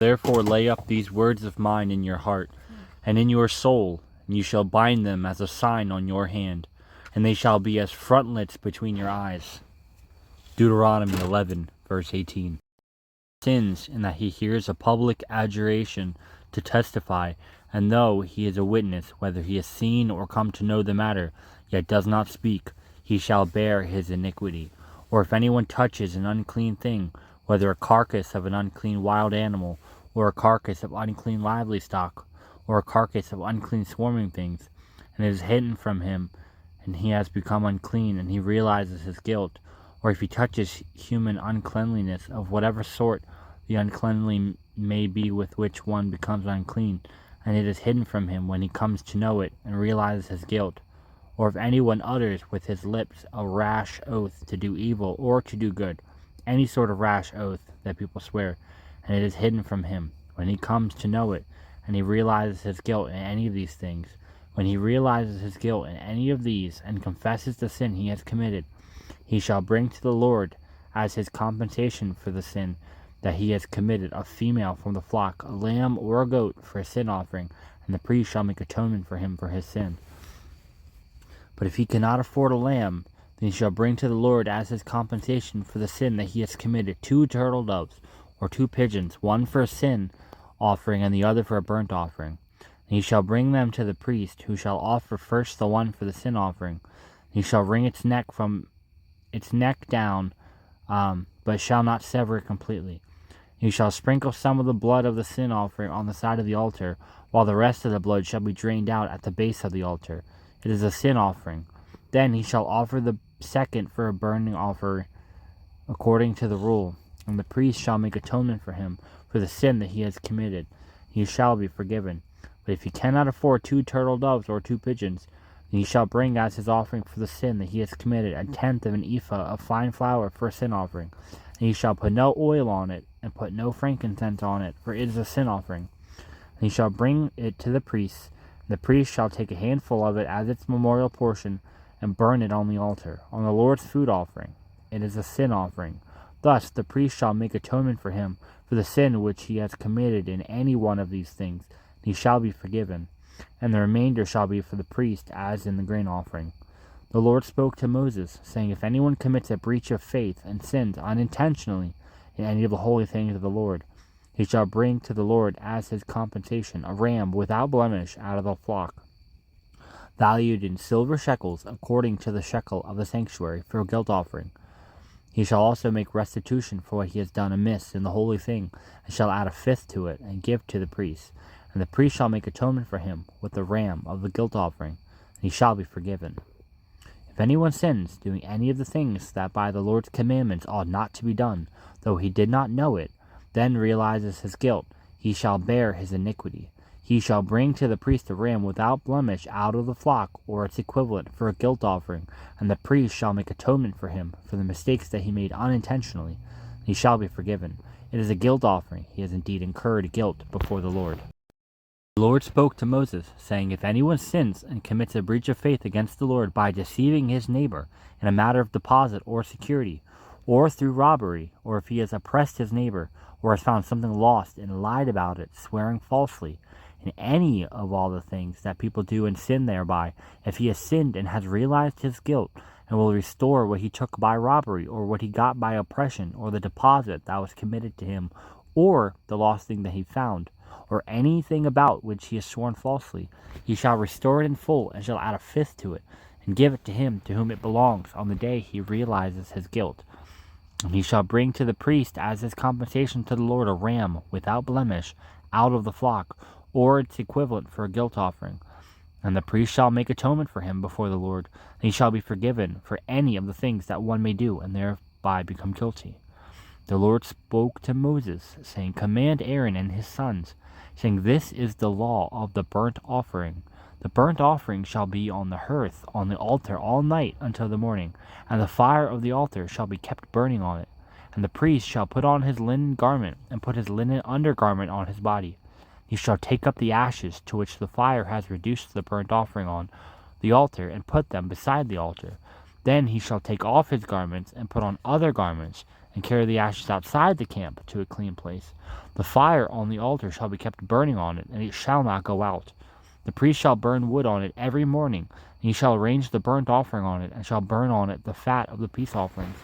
Therefore lay up these words of mine in your heart, and in your soul, and you shall bind them as a sign on your hand, and they shall be as frontlets between your eyes. Deuteronomy 11, verse 18. Sins in that he hears a public adjuration to testify, and though he is a witness, whether he has seen or come to know the matter, yet does not speak, he shall bear his iniquity. Or if anyone touches an unclean thing, whether a carcass of an unclean wild animal, or a carcass of unclean livestock, or a carcass of unclean swarming things, and it is hidden from him, and he has become unclean, and he realizes his guilt, or if he touches human uncleanliness of whatever sort the uncleanly may be with which one becomes unclean, and it is hidden from him when he comes to know it and realizes his guilt, or if anyone utters with his lips a rash oath to do evil or to do good, any sort of rash oath that people swear, and it is hidden from him when he comes to know it, and he realizes his guilt in any of these things, when he realizes his guilt in any of these and confesses the sin he has committed, he shall bring to the Lord as his compensation for the sin that he has committed a female from the flock, a lamb or a goat for a sin offering, and the priest shall make atonement for him for his sin. But if he cannot afford a lamb, then he shall bring to the Lord as his compensation for the sin that he has committed 2 turtle doves or 2 pigeons, one for a sin offering and the other for a burnt offering. And he shall bring them to the priest, who shall offer first the one for the sin offering. And he shall wring its neck from its neck down, but shall not sever it completely. He shall sprinkle some of the blood of the sin offering on the side of the altar, while the rest of the blood shall be drained out at the base of the altar. It is a sin offering. Then he shall offer the second for a burning offering according to the rule, and the priest shall make atonement for him for the sin that he has committed. He shall be forgiven. But if he cannot afford 2 turtle doves or 2 pigeons, then he shall bring as his offering for the sin that he has committed 1/10 of an ephah of fine flour for a sin offering. And he shall put no oil on it, and put no frankincense on it, for it is a sin offering. And he shall bring it to the priest, and the priest shall take a handful of it as its memorial portion, and burn it on the altar, on the Lord's food offering. It is a sin offering. Thus the priest shall make atonement for him for the sin which he has committed in any one of these things, and he shall be forgiven. And the remainder shall be for the priest, as in the grain offering. The Lord spoke to Moses, saying, if anyone commits a breach of faith and sins unintentionally in any of the holy things of the Lord, he shall bring to the Lord as his compensation a ram without blemish out of the flock, valued in silver shekels according to the shekel of the sanctuary, for a guilt offering. He shall also make restitution for what he has done amiss in the holy thing, and shall add 1/5 to it, and give to the priest. And the priest shall make atonement for him with the ram of the guilt offering, and he shall be forgiven. If anyone sins, doing any of the things that by the Lord's commandments ought not to be done, though he did not know it, then realizes his guilt, he shall bear his iniquity. He shall bring to the priest a ram without blemish out of the flock, or its equivalent, for a guilt offering, and the priest shall make atonement for him for the mistakes that he made unintentionally. He shall be forgiven. It is a guilt offering. He has indeed incurred guilt before the Lord. The Lord spoke to Moses, saying, if anyone sins and commits a breach of faith against the Lord by deceiving his neighbor in a matter of deposit or security, or through robbery, or if he has oppressed his neighbor, or has found something lost and lied about it, swearing falsely, in any of all the things that people do and sin thereby, if he has sinned and has realized his guilt, and will restore what he took by robbery, or what he got by oppression, or the deposit that was committed to him, or the lost thing that he found, or anything about which he has sworn falsely, he shall restore it in full, and shall add 1/5 to it, and give it to him to whom it belongs on the day he realizes his guilt. And he shall bring to the priest as his compensation to the Lord a ram without blemish out of the flock, or its equivalent, for a guilt offering. And the priest shall make atonement for him before the Lord, and he shall be forgiven for any of the things that one may do, and thereby become guilty. The Lord spoke to Moses, saying, command Aaron and his sons, saying, this is the law of the burnt offering. The burnt offering shall be on the hearth on the altar all night until the morning, and the fire of the altar shall be kept burning on it. And the priest shall put on his linen garment, and put his linen undergarment on his body. He shall take up the ashes to which the fire has reduced the burnt offering on the altar, and put them beside the altar. Then he shall take off his garments, and put on other garments, and carry the ashes outside the camp to a clean place. The fire on the altar shall be kept burning on it, and it shall not go out. The priest shall burn wood on it every morning, and he shall arrange the burnt offering on it, and shall burn on it the fat of the peace offerings.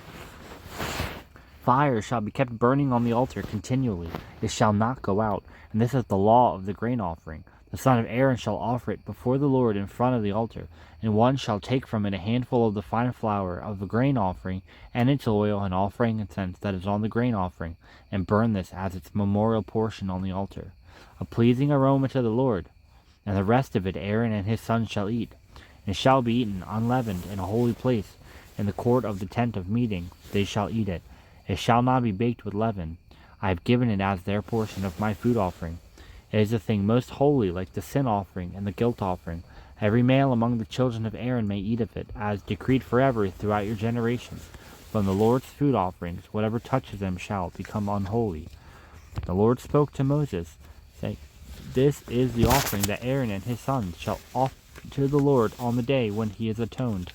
Fire shall be kept burning on the altar continually, it shall not go out, and this is the law of the grain offering. The son of Aaron shall offer it before the Lord in front of the altar, and one shall take from it a handful of the fine flour of the grain offering, and its oil, and all frankincense that is on the grain offering, and burn this as its memorial portion on the altar, a pleasing aroma to the Lord. And the rest of it Aaron and his sons shall eat, and it shall be eaten unleavened in a holy place, in the court of the tent of meeting they shall eat it. It shall not be baked with leaven. I have given it as their portion of my food offering. It is a thing most holy, like the sin offering and the guilt offering. Every male among the children of Aaron may eat of it, as decreed forever throughout your generations. From the Lord's food offerings, whatever touches them shall become unholy. The Lord spoke to Moses, saying, This is the offering that Aaron and his sons shall offer to the Lord on the day when he is atoned.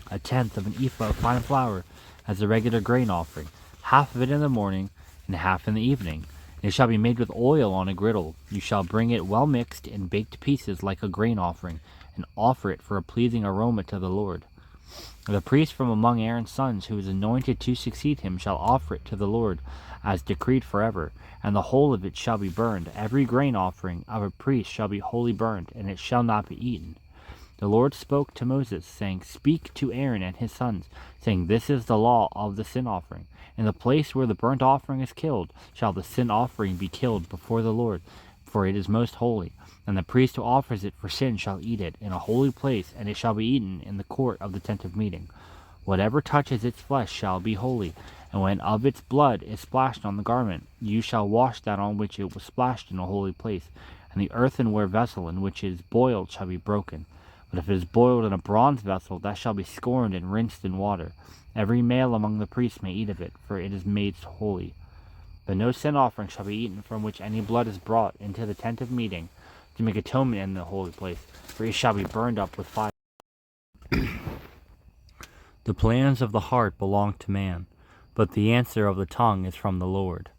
1/10 of an ephah of fine flour, as a regular grain offering, half of it in the morning, and half in the evening. It shall be made with oil on a griddle. You shall bring it well mixed in baked pieces like a grain offering, and offer it for a pleasing aroma to the Lord. The priest from among Aaron's sons, who is anointed to succeed him, shall offer it to the Lord, as decreed forever, and the whole of it shall be burned. Every grain offering of a priest shall be wholly burned, and it shall not be eaten. The Lord spoke to Moses, saying, Speak to Aaron and his sons, saying, This is the law of the sin offering. In the place where the burnt offering is killed, shall the sin offering be killed before the Lord, for it is most holy. And the priest who offers it for sin shall eat it in a holy place, and it shall be eaten in the court of the tent of meeting. Whatever touches its flesh shall be holy, and when of its blood is splashed on the garment, you shall wash that on which it was splashed in a holy place, and the earthenware vessel in which it is boiled shall be broken. But if it is boiled in a bronze vessel, that shall be scorned and rinsed in water. Every male among the priests may eat of it, for it is made holy. But no sin offering shall be eaten from which any blood is brought into the tent of meeting, to make atonement in the holy place, for it shall be burned up with fire. The plans of the heart belong to man, but the answer of the tongue is from the Lord.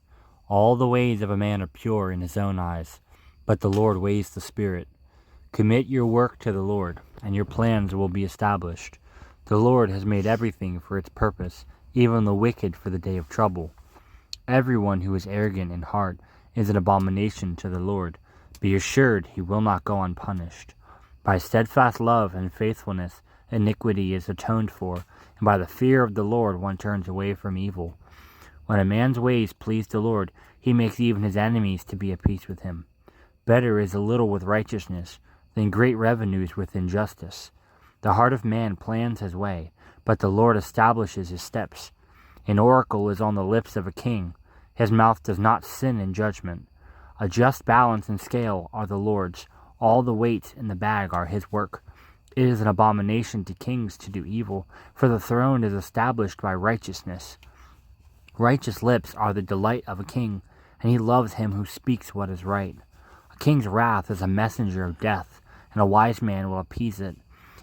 All the ways of a man are pure in his own eyes, but the Lord weighs the spirit. Commit your work to the Lord, and your plans will be established. The Lord has made everything for its purpose, even the wicked for the day of trouble. Everyone who is arrogant in heart is an abomination to the Lord. Be assured he will not go unpunished. By steadfast love and faithfulness, iniquity is atoned for, and by the fear of the Lord one turns away from evil. When a man's ways please the Lord, he makes even his enemies to be at peace with him. Better is a little with righteousness than great revenues with injustice. The heart of man plans his way, but the Lord establishes his steps. An oracle is on the lips of a king. His mouth does not sin in judgment. A just balance and scale are the Lord's. All the weights in the bag are his work. It is an abomination to kings to do evil, for the throne is established by righteousness. Righteous lips are the delight of a king, and he loves him who speaks what is right. A king's wrath is a messenger of death, and a wise man will appease it.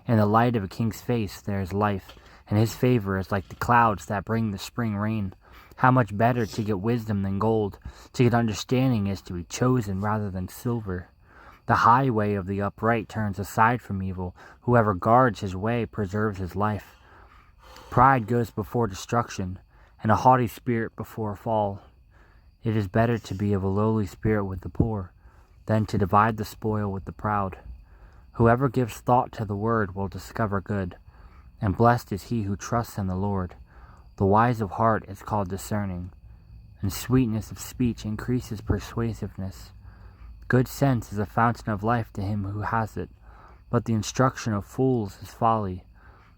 In the light of a king's face there is life, and his favor is like the clouds that bring the spring rain. How much better to get wisdom than gold, to get understanding is to be chosen rather than silver. The highway of the upright turns aside from evil. Whoever guards his way preserves his life. Pride goes before destruction, and a haughty spirit before a fall. It is better to be of a lowly spirit with the poor, than to divide the spoil with the proud. Whoever gives thought to the word will discover good, and blessed is he who trusts in the Lord. The wise of heart is called discerning, and sweetness of speech increases persuasiveness. Good sense is a fountain of life to him who has it, but the instruction of fools is folly.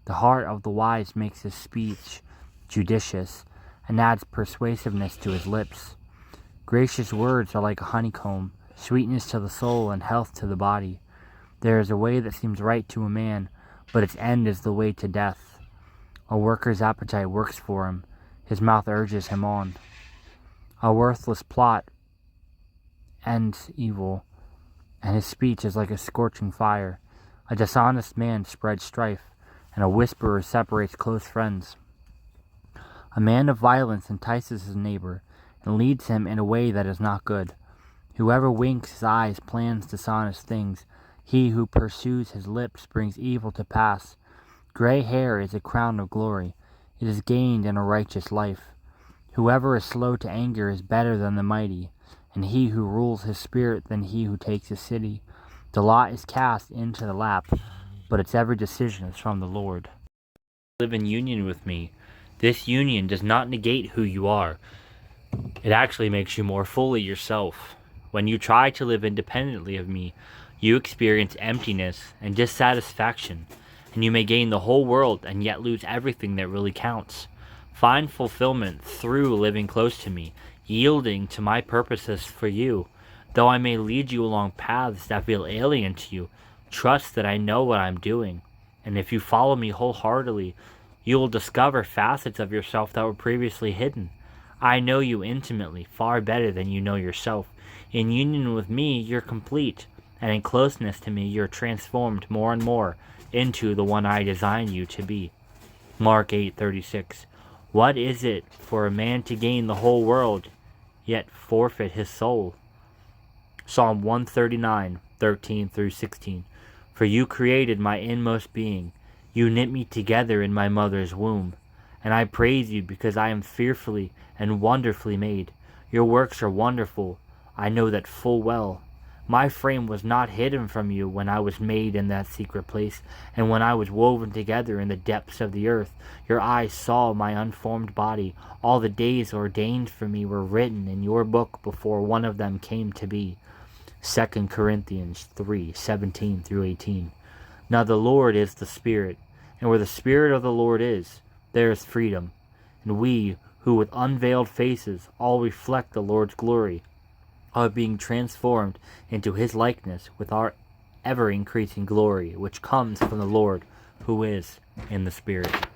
The heart of the wise makes his speech judicious, and adds persuasiveness to his lips. Gracious words are like a honeycomb, sweetness to the soul and health to the body. There is a way that seems right to a man, but its end is the way to death. A worker's appetite works for him, his mouth urges him on. A worthless plot ends evil, and his speech is like a scorching fire. A dishonest man spreads strife, and a whisperer separates close friends. A man of violence entices his neighbor, and leads him in a way that is not good. Whoever winks his eyes plans dishonest things. He who pursues his lips brings evil to pass. Gray hair is a crown of glory. It is gained in a righteous life. Whoever is slow to anger is better than the mighty, and he who rules his spirit than he who takes a city. The lot is cast into the lap, but its every decision is from the Lord. Live in union with me. This union does not negate who you are. It actually makes you more fully yourself. When you try to live independently of me, you experience emptiness and dissatisfaction, and you may gain the whole world and yet lose everything that really counts. Find fulfillment through living close to me, yielding to my purposes for you. Though I may lead you along paths that feel alien to you, trust that I know what I'm doing. And if you follow me wholeheartedly, you will discover facets of yourself that were previously hidden. I know you intimately, far better than you know yourself. In union with me, you're complete, and in closeness to me, you're transformed more and more into the one I designed you to be. Mark 8:36. What is it for a man to gain the whole world, yet forfeit his soul? Psalm 139:13-16. For you created my inmost being. You knit me together in my mother's womb. And I praise you because I am fearfully and wonderfully made. Your works are wonderful. I know that full well. My frame was not hidden from you when I was made in that secret place, and when I was woven together in the depths of the earth. Your eyes saw my unformed body. All the days ordained for me were written in your book before one of them came to be. 2 Corinthians 3:17-18. Now the Lord is the Spirit, and where the Spirit of the Lord is, there is freedom. And we, who with unveiled faces all reflect the Lord's glory, are being transformed into his likeness with our ever-increasing glory, which comes from the Lord, who is in the Spirit.